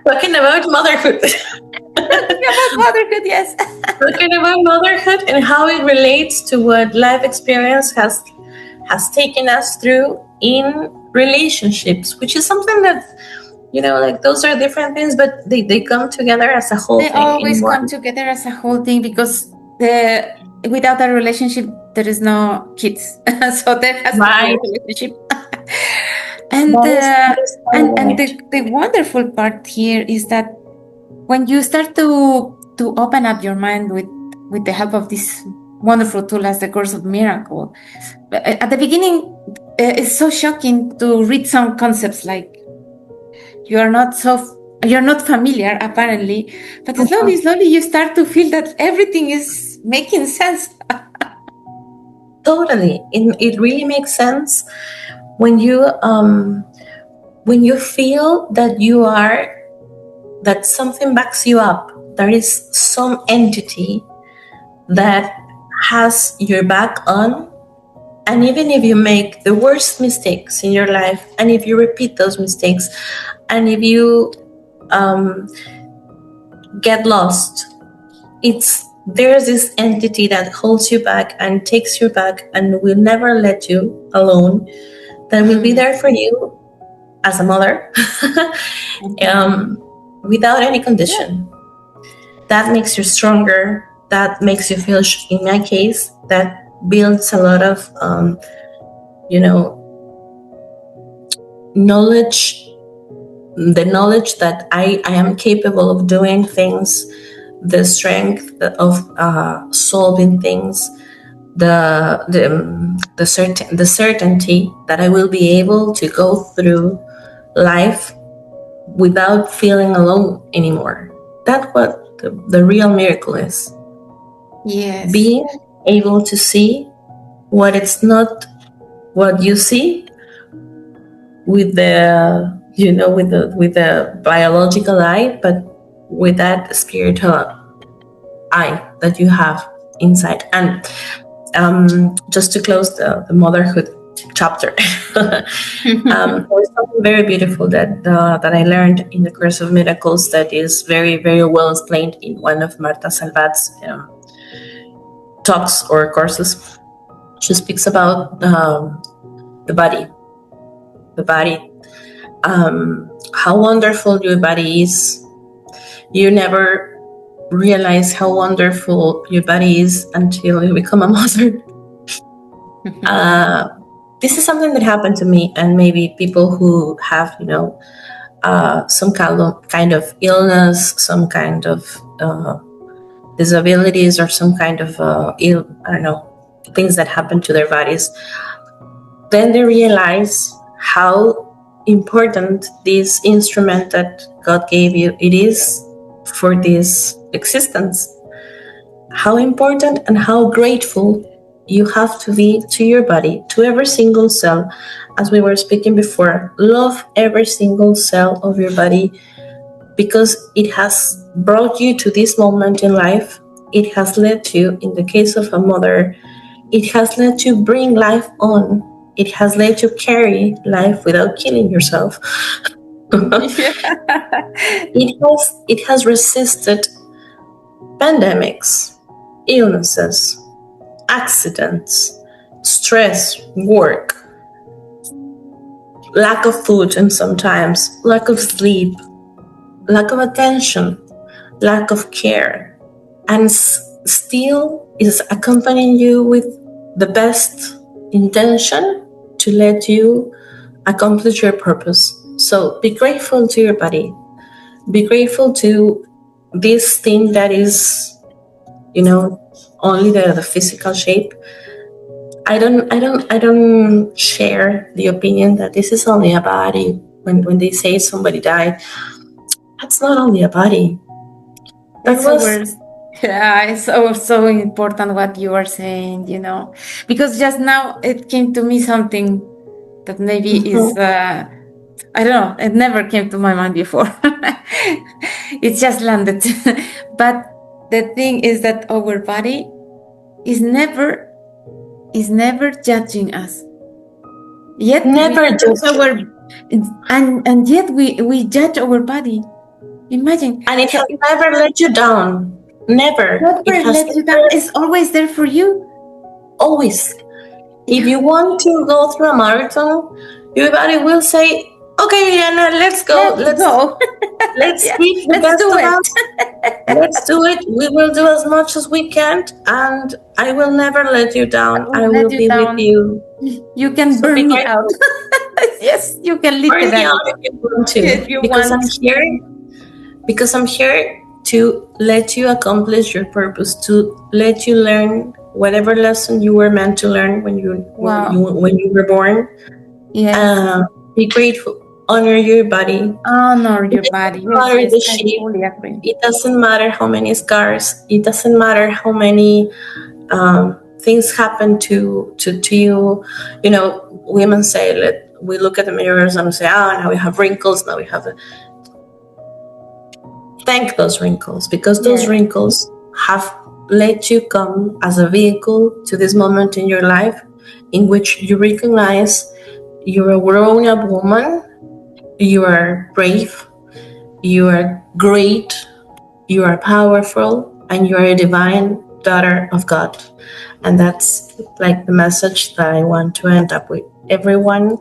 Talking about motherhood. Talking about motherhood, yes. Talking about motherhood and how it relates to what life experience has taken us through in relationships, which is something that, like those are different things, but they come together as a whole They thing in always come one. together as a whole thing because without a relationship there is no kids. So there has to be a Right. relationship. and That is and right. the wonderful part here is that when you start to open up your mind with the help of this wonderful tool as the Course of Miracle, at the beginning it's so shocking to read some concepts like you're not familiar apparently, but slowly you start to feel that everything is making sense. Totally. It really makes sense when you feel that something backs you up. There is some entity that has your back on, and even if you make the worst mistakes in your life, and if you repeat those mistakes, and if you get lost, there's this entity that holds you back and takes you back and will never let you alone, that will be there for you as a mother without any condition. That makes you stronger. That makes you feel, in my case, that builds a lot of knowledge, the knowledge that I am capable of doing things, the strength of solving things, the certainty that I will be able to go through life without feeling alone anymore. That's what the real miracle is. Yes. Being able to see what it's not what you see with the with the biological eye, but with that spiritual eye that you have inside. And just to close the motherhood chapter, there's something very beautiful that I learned in the Course of Miracles that is very, very well explained in one of Marta Salvat's talks or courses. She speaks about the body, how wonderful your body is. You never realize how wonderful your body is until you become a mother. This is something that happened to me, and maybe people who have, some kind of illness, some kind of disabilities, or some kind of things that happen to their bodies. Then they realize how important this instrument that God gave you it is for this existence. How important and how grateful you have to be to your body, to every single cell. As we were speaking before, love every single cell of your body, because it has brought you to this moment in life. It has led you, in the case of a mother, it has led you bring life on. It has led you carry life without killing yourself. It has resisted pandemics, illnesses, accidents, stress, work, lack of food, and sometimes lack of sleep, lack of attention, lack of care, and still is accompanying you with the best intention to let you accomplish your purpose. So be grateful to your body. Be grateful to this thing that is, only the physical shape. I don't share the opinion that this is only a body. When they say somebody died, that's not only a body. Yeah, it's so important what you are saying, because just now it came to me something that maybe is, I don't know, it never came to my mind before. It just landed. But the thing is that our body is never judging us. Yet never judge and yet we judge our body. Imagine. And it So has never let you down. Never. It never has let you down. It's always there for you. always. If Yeah. you want to go through a marathon, your body will say, "Okay, Diana, let's go. Let's go. Let's Yeah. give the Let's best do of it. us. Let's do it. We will do as much as we can, and I will never let you I down. won't I will let you be with down. you." You can So be burn me out. grateful. Yes, you can Burn me literally. out if you want to, If you because I'm want. here. Because I'm here to let you accomplish your purpose, to let you learn whatever lesson you were meant to learn Wow. when you were born. Yes. Be grateful. Honor your body. Honor It your body. doesn't Yes, matter yes, the I shape. fully agree. It doesn't matter how many scars. It doesn't matter how many things happen to you. You know, women say, we look at the mirrors and we say, now we have wrinkles. Now we have. Thank those wrinkles, because those Yeah. wrinkles have let you come as a vehicle to this moment in your life in which you recognize you're a grown up woman, you are brave, you are great, you are powerful, and you are a divine daughter of God. And that's like the message that I want to end up with. Everyone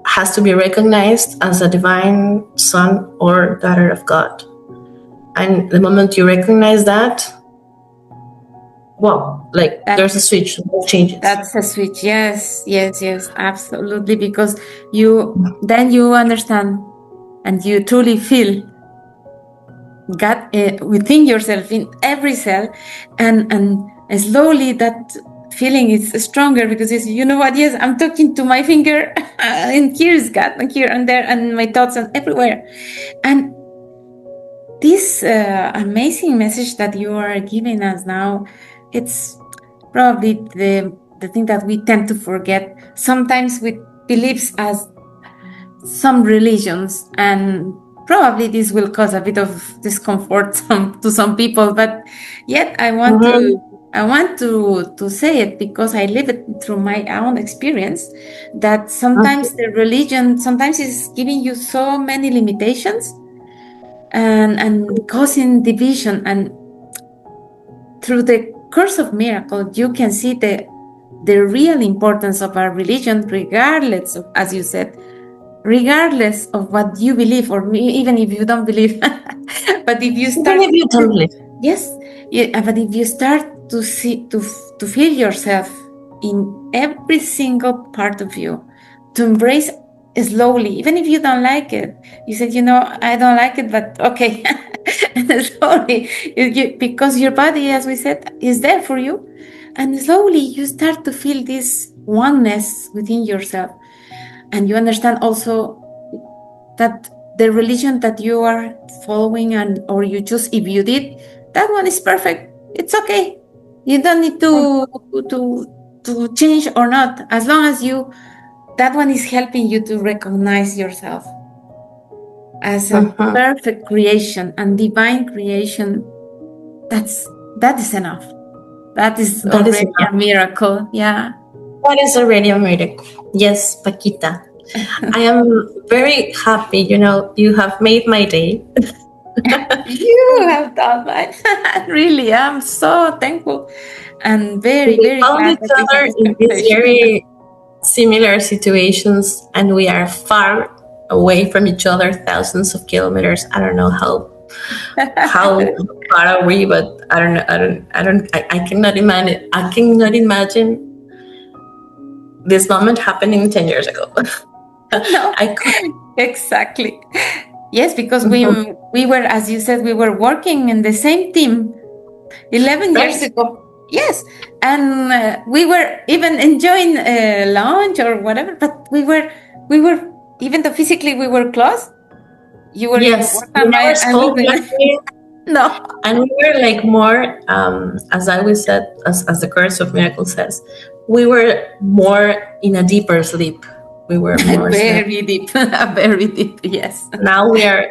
has to be recognized as a divine son or daughter of God. And the moment you recognize that, wow, like there's a switch, it changes. That's a switch. Yes, yes, yes, absolutely. Because then you understand and you truly feel God within yourself, in every cell, and slowly that feeling is stronger because it's, you know what? Yes, I'm talking to my finger, and here is God, and here and there, and my thoughts and everywhere, and this amazing message that you are giving us now, it's probably the thing that we tend to forget sometimes with beliefs as some religions, and probably this will cause a bit of discomfort to some people, but yet I want to say it because I live it through my own experience, that sometimes the religion sometimes is giving you so many limitations and causing division. And through the course of miracle, you can see the real importance of our religion, regardless of, as you said, regardless of what you believe, or even if you don't believe. But if you Even start if you don't live. yes, yeah, but if you start to see to feel yourself in every single part of you, to embrace slowly, even if you don't like it, you said, I don't like it, but okay. And slowly, because your body, as we said, is there for you, and slowly you start to feel this oneness within yourself, and you understand also that the religion that you are following, and or you choose, if you did, that one is perfect. It's okay. You don't need to change or not, as long as that one is helping you to recognize yourself as a perfect creation and divine creation. That is enough. That is That is already enough. a miracle. Yeah. That is already a miracle. Yes, Pakita. I am very happy. You have made my day. You have done that. Really, I'm so thankful and very, We very found glad each that we had other this in these conversation. very similar situations, and we are far away from each other, thousands of kilometers. I don't know how far are we, but I don't know. I cannot imagine. I cannot imagine this moment happening 10 years ago. No, I could. exactly. Yes, because we were, as you said, we were working in the same team 11 years Right. ago. Yes, and we were even enjoying lunch or whatever, but we were even though physically we were close. You were in Yes, work we and never I was spoke like in this, no. and we were like more, as I always said, as the Curse of Miracle says, we were more in a deeper sleep. We were more sleep. Very deep, very deep. Yes. Now we are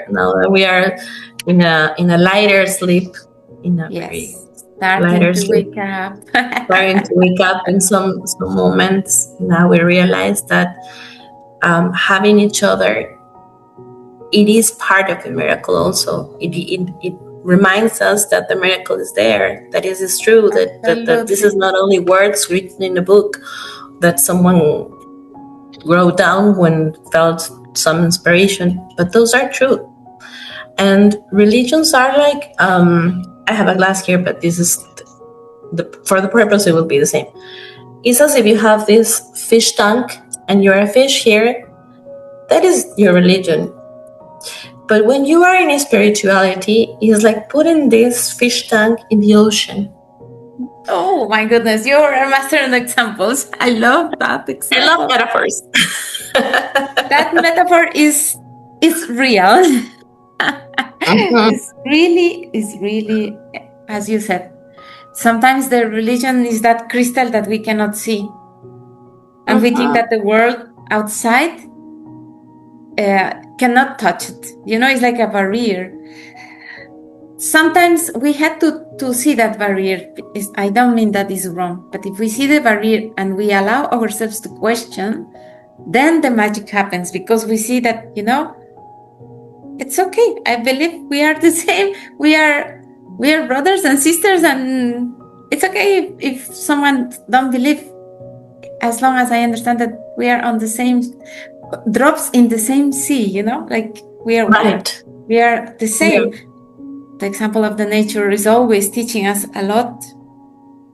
in a lighter sleep, in a very Yes. Starting lighter to sleep, wake up. starting to wake up in some moments. Now we realize that having each other it is part of the miracle also. It reminds us that the miracle is there, that it is true, that this is not only words written in a book that someone wrote down when felt some inspiration, but those are true. And religions are like, I have a glass here, but this is for the purpose, it will be the same. It's as if you have this fish tank and you're a fish here. That is your religion. But when you are in a spirituality, it's like putting this fish tank in the ocean. Oh my goodness, you're a master in examples. I love that example. I love metaphors. That metaphor is real. It's really, as you said, sometimes the religion is that crystal that we cannot see. And we think that the world outside cannot touch it. You know, it's like a barrier. Sometimes we had to see that barrier. I don't mean that is wrong, but if we see the barrier and we allow ourselves to question, then the magic happens, because we see that, you know, it's okay. I believe we are the same. We are brothers and sisters, and it's okay if someone don't believe, as long as I understand that we are on the same drops in the same sea, you know, like we are right. We are the same. Yeah. The example of the nature is always teaching us a lot,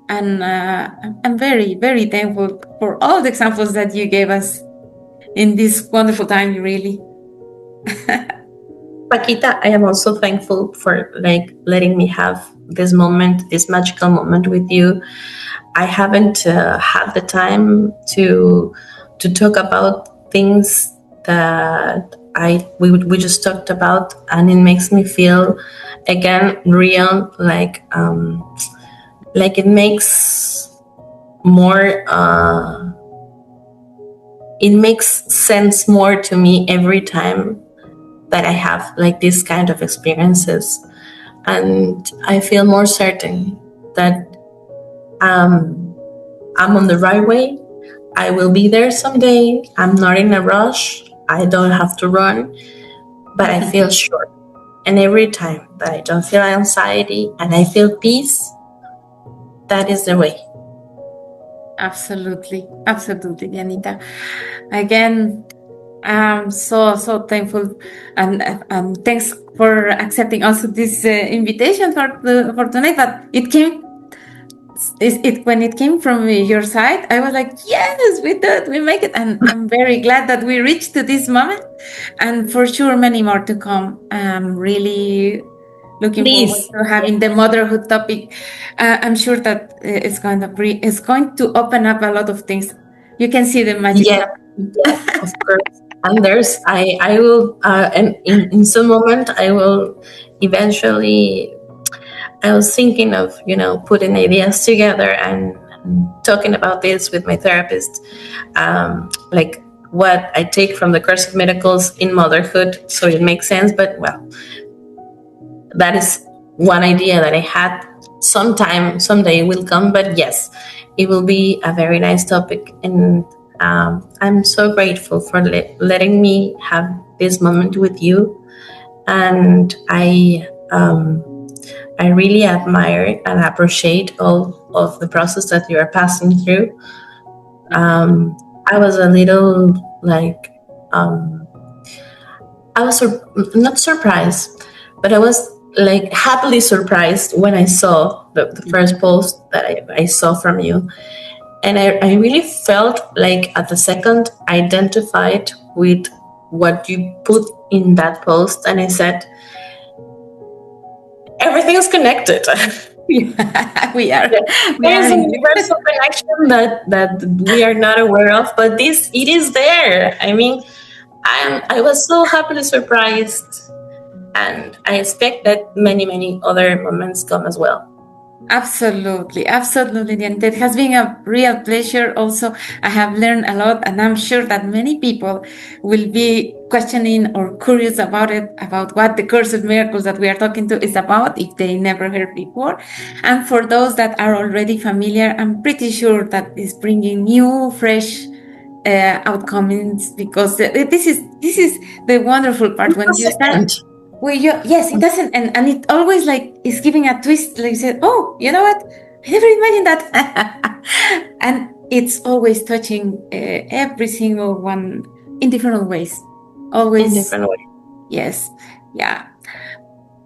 and I'm very, very thankful for all the examples that you gave us in this wonderful time, really. Pakita, I am also thankful for like letting me have this moment, this magical moment with you. I haven't had the time to talk about things that we just talked about, and it makes me feel again real, like it makes more it makes sense more to me every time that I have like this kind of experiences, and I feel more certain that I'm on the right way. I will be there someday. I'm not in a rush. I don't have to run, but I feel sure. And every time that I don't feel anxiety and I feel peace, that is the way. Absolutely, Dianita. Again, I'm so thankful, and thanks for accepting also this invitation for tonight. But it came. When it came from your side, I was like, yes, we did, we make it. And I'm very glad that we reached to this moment, and for sure many more to come. I'm really looking forward to having the motherhood topic. I'm sure that it's going to open up a lot of things. You can see the magic. Yeah, of course. And I will, and in some moment, I will eventually. I was thinking of, putting ideas together and talking about this with my therapist, like what I take from the Course of Miracles in motherhood, so it makes sense. But well, that is one idea that I had. Someday will come, but yes, it will be a very nice topic, and I'm so grateful for letting me have this moment with you, and I really admire and appreciate all of the process that you are passing through. I was a little like, I was not surprised, but I was like happily surprised when I saw the first post that I saw from you. And I really felt like at the second identified with what you put in that post. And I said, everything is connected. We are. There is a universal connection that we are not aware of, but it is there. I mean, I was so happily surprised, and I expect that many other moments come as well. Absolutely, and it has been a real pleasure. Also, I have learned a lot, and I'm sure that many people will be questioning or curious about what the Course of Miracles that we are talking to is about, if they never heard before. And for those that are already familiar, I'm pretty sure that it's bringing new, fresh outcomes, because this is the wonderful part when you start. Well, yes, it doesn't, and it always like is giving a twist. Like you said, oh, you know what? I never imagined that, and it's always touching every single one in different ways. Always in different ways. Yes, yeah.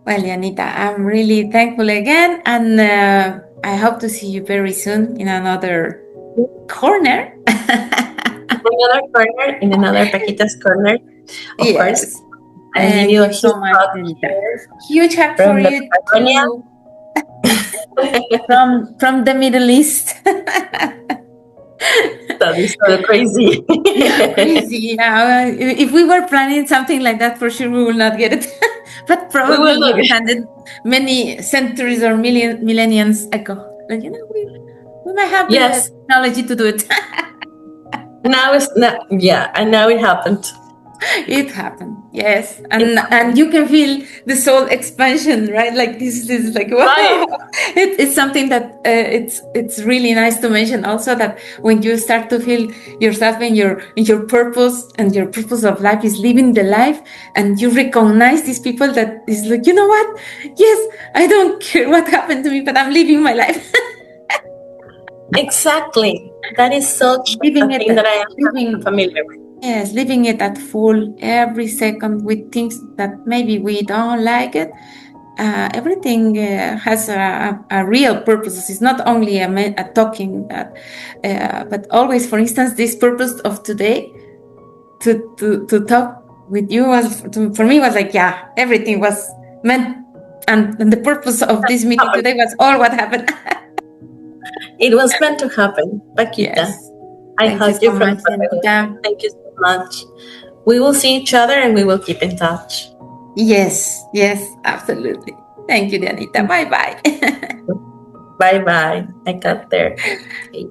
Well, Janita, I'm really thankful again, and I hope to see you very soon in another corner. Another corner, in another Pakita's corner, of course. And Thank give you a you so much, Janita. Huge hug for you too. from the Middle East. That is so crazy. Crazy, yeah. If we were planning something like that, for sure we will not get it. But probably we planned it many centuries or millenniums ago. Like, you know, we might have the technology to do it. Now it's not, and now it happened. It happened, yes, and you can feel the soul expansion, right? Like this is like wow. Right. It's something that it's really nice to mention also, that when you start to feel yourself in your purpose, and your purpose of life is living the life, and you recognize these people that is like, you know what? Yes, I don't care what happened to me, but I'm living my life. Exactly. That is such a thing that I am familiar with. Yes, living it at full every second with things that maybe we don't like it. Everything has a real purpose. It's not only a talking, but always, for instance, this purpose of today, to talk with you for me was like, everything was meant, and the purpose of this meeting today was all what happened. It was meant to happen, Pakita. Yes. I hug you from Pakita. Thank you so much. We will see each other, and we will keep in touch. Yes, absolutely. Thank you, Dianita. Bye-bye. Bye-bye. I got there. Okay.